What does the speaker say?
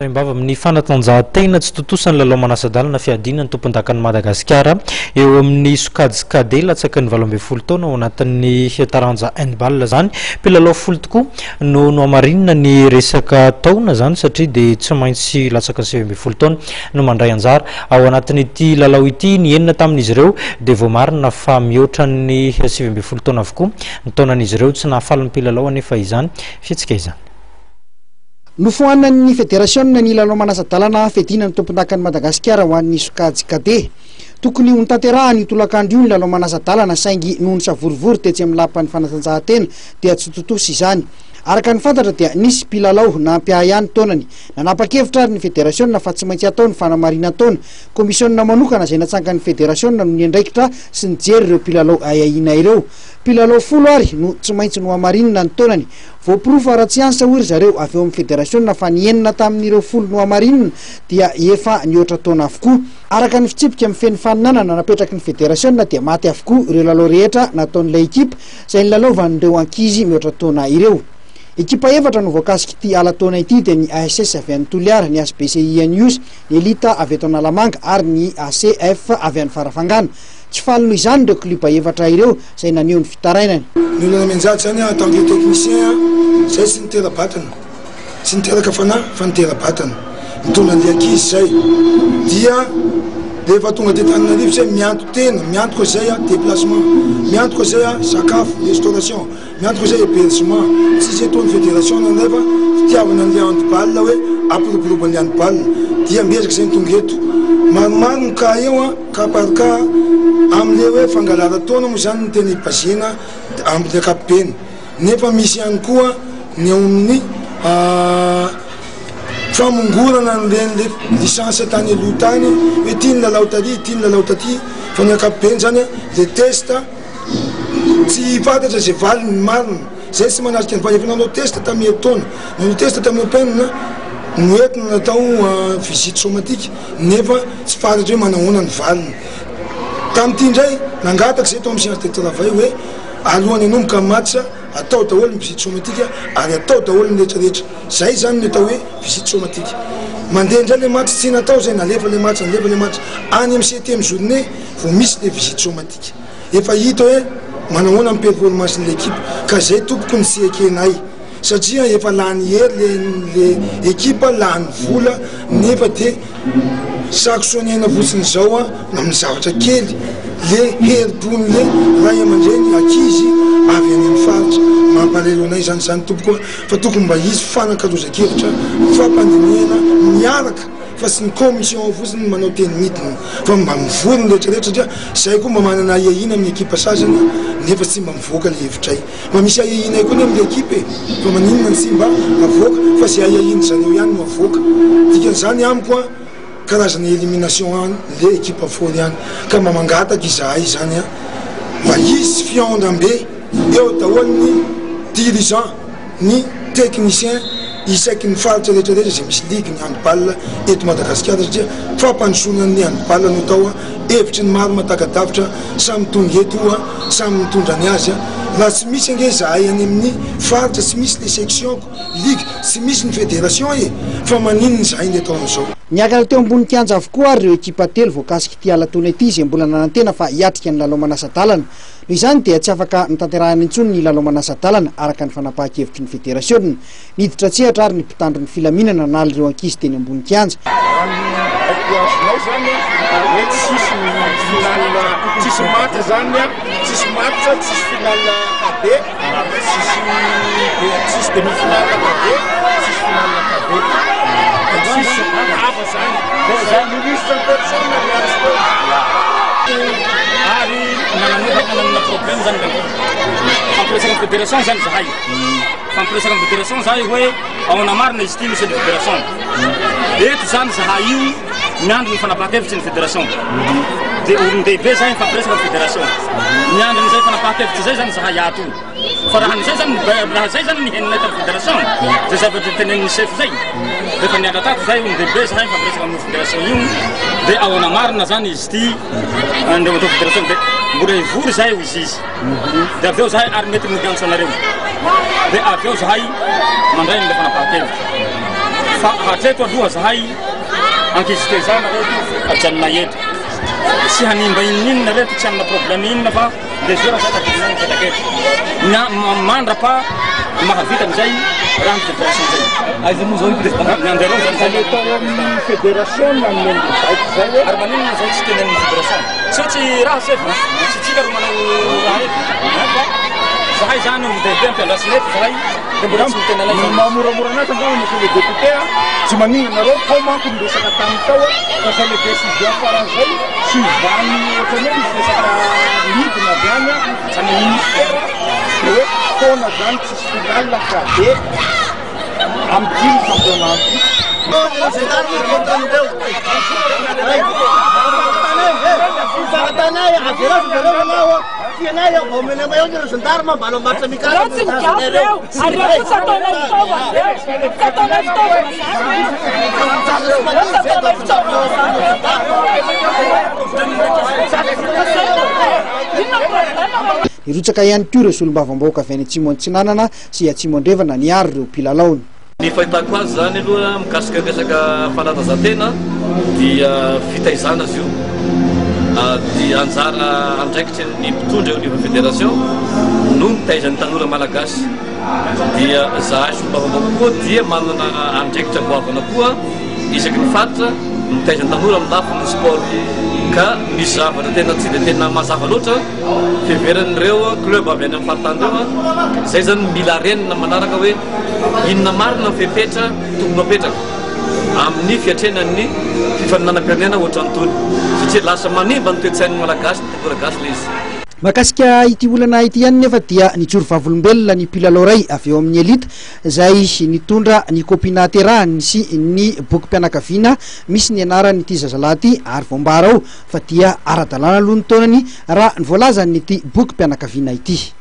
Mbava amin'ny fanatanjahan-tena tsy totosan'ny lalao manasa-dalana fiadinany tompon-dakan'i Madagasikara eo amin'ny sokajy kade latsaky ny 12 taona ao anatin'ny taranja handball zany mpilalao folo tokoa no amarinina ny resaka taona zany satria dia tsy maintsy latsaka ny 12 taona no mandray anjara ao anatin'ity lalao ity ny enina tamin'izy ireo dia voamarina fa mihoatra ny 12 taona avokoa ny taonan'izy ireo tsy nahafaly ny mpilalao anefa izany fihetsika izany. Nofoanan'ny federasionina ny lalao manasa-dalana fiadinany tompon-dakan'i Madagasikara ho an'ny sokajy kade. Tokony ho tanterahany tolakandro io ny lalao manasa-dalana saingy noho ny savorivory tetsy amin'ny lapan'ny fanatanjahantena dia tsy totosa izany. Araka ny fantatra dia nisy mpilalao nampia ihany taonany. Nanapa-kevitra ary ny federasionna fa tsy maintsy atao ny fanamarina taona. Komisionna manokana izay natsangan'ny federasionna no niandraikitra sy nijery ireo mpilalao ayaina ireo. Mpilalao folo ary no tsy maintsy no amarinina ny taonany. Voaporofo ara-tsy ansa hoy zareo avy eo amin'ny federasionna fa ny enina tamin'ireo folo no amarinina dia efa nihoatra taona avokoa. Araka ny fitsipika amin'ny feny faninanana napetraky ny federasionna dia maty avokoa ireo lalao rehetra nataon'ilay ekipa izay nilalaovan'ireo ankizy mihoatra taona ireo. Ekipa efatra no voakasika ity ala-taona ity dia ny ASS avy an'ny Toliara, ny SBCI News, ny Elita avy eto Analamanga ary ny ACF avy an'ny Farafangana. Tsy faly noho izany ireo klipa efatra ireo izay naneho ny fitarainany. Ny olona menjady zany en tant que technicien zay tsy nitera-batana, tsy niteraka fanahy fa nitera-batana mitondra an'ilay ankizy zay dia rehefa tonga de Antananarivo zay mianto tena, mianto koa zay déplacement, mianto koa zay sakafo, restauration, mianto koa zay hébergement. Tsisy ataon'ny fédération rehefa fitiavana an'ilay handball hoe ampiroborobo an'ilay handball dia miezaka zay tonga eto. Maromaro ny cas eo cas par cas amin'ilay hoe fangalara taona moa zany ny tena hipazena amin'ny ankapobeny. Nefa misy ihany koa ny eo amin'ny famongorana n'ireny licence tany aloha tany hoe tia ny lalao taty, tia ny lalao taty fa ny ankapobeny zany le testa tsy fantatra zay valiny marina zay tsy manarika ny efa nanao testa tamin'ny taona, nanao testa tamin'ny penina noentina natao visite somatique nefa tsy fantatra hoe manahoana ny valiny. Tamin'ity indray nangataka zay tao amin'ny séance de travail hoe alohan'ny hanomboka match atao daholo ny visite somatique ary atao daholo ny rehetrarehetra. Zay zany ny atao hoe visite somatique. Mandeha indray le match tsy natao zay nalefa le match any amin'ny 7e journée vao misy le visite somatique. Efa hita hoe manahoana amin'ny performance ny l'équipe ka zay tompoko ny tsy ekenay satria efa lany hery le équipe lany vola nefa de saksoniana fotsiny zao amin'ny zavatra kely le herim-pony le ray aman-dreny ankizy avy any amin'ny faritra mampalelo anay zany tompoko fa tokony mba izy fanankarozan-kevitra fampandiniana miaraka fa sy ny commission fotsiny manao teny midina fa mba mivory ny rehetrarehetra satria zay koa mba manana ahihina amin'ny ekipa sasany nefa tsy mba mivoaka le hevitray mba misy ahihina koa ny amin'ny ekipe fa maninona ny tsy mba avoaka fa zay ahihina zareo ihany no avoaka dikan'izany amiko karazana élimination any le ekipa fory ihany ka mba mangataka izahay zany mba izy fiandrambe eo daholo ny dirigeant ny technicien isaky ny faritra rehetrarehetra zay misy ligue ny handball eto Madagasikara satria fampandrosoana ny handball no tao hevitry ny maro mataka-davitra samy tonga eto samy mitondra ny azy raha tsy misy ange zahay any amin'ny faritra tsy misy le sectionko ligue tsy misy ny fédération fa maninony zahay ny atao amin'izao. Niakatra teo ambony kianja avokoa ary ireo ekipa telo voakasika ity ala-taona ity izay mbola nanantena fa hiatrika ny lalao manasa-dalana. Noho izany dia tsy afaka nitanterahana intsony ny lalao manasa-dalana araka ny fanapahan-kevitry ny federasionna. Niditra tsehatra ary ny mpitandro ny filaminana naly ireo ankizy teny ambony kianja. Tsisy match zany tsisy match tsisy finale cadet tsisy demi-finale cadet tsisy finale cadet tsisy hafa zany zany misy personne ary nanana problème zany fampiresaka fédération zany zahay fampiresaka fédération zahay hoe ao namarina izy ty misy ny fédération eto zany zahay io miandro ny fanapahan-kevitry ny fédération de olon-dehibe zay fampiresaka fédération miandro n'izay fanapahan-kevitry zay zany zahay ato fa raha n'izay zany raha zay zany nihenina eto fédération zay zavatra tenenin'ny chef zay rehefa niandra tato zay olon-dehibe zahay fampiresaka amin'ny fédération io de ao namarina zany izy ty andeo atao fédération de mbola hivory zahay ho izy de avy eo zahay ary mety miganso anareo de avy eo zahay mandray n'le fanapahan-kevitry fa hatreto aloha zahay ankizy tezana reto ajanona eto sy hanimba ininona reto tsy amina problème inona fa desera zatakinany fetaketo mandrapa mahavita amizay raha ny fédération zay aiza moa zao président nandereo zany zany atao amin'ny fédération nanendy baiky zay ary maninona zay tsy tenen'ny fédération satsi raha sefa tsy tsika ro manao raha eto zahay zany midehibe ampiandrasinety zahay de mbola tsy mitena lay zany mamoramora anazy angamba monsieur le député tsy manina nareo tao manko miresaka tamy tao fa le décision faran'zay sy vany ohatrany hoe misy resaka midina avy any any ministère de hoe foana zany tsisy finale fa de amy dimy championnat irotsaka ihany koa ireo solombavam-bahoaka avy any atsimo antsinanana sy atsimo andrevana niary ireo mpilalao ny fahitako azy zany aloha mikasika resaka fanatanjahantena dia fitaizana azy io dia anjara andraikitry ny mpitondra eo niveau fédération no mitaizan'ny tanora malagasy dia zahay solombavam-bahoaka koa dia manana andraikitra goavana koa isaky ny fatra mitaizan'ny tanora amin'ny lafin'ny sport ka misy zavatra tena tsy dia tena mazava loatra fiveran'ireo club avy any amin'ny faritany reo zay zany mila renina manaraka hoe inona marina ny fepetra tokony apetraka amin'ny fiatrenan'ny fifaninanam-pirenena ohatrany tony satria lasa manimba ny toetsain'ny malagasy ny malagasy le izy mahakasika ity olana ity ihany nefa dia nijoro vavolombelona ny mpilalao ray avy eo amin'ny elita zay nitondra ny kopinaterahany sy ny bokim-pianakaviana misy ny anarany ity zazalahy ity ary voambara ao fa dia ara-dalàna aloha ny taonany raha ny voalazany ity bokim-pianakaviana ity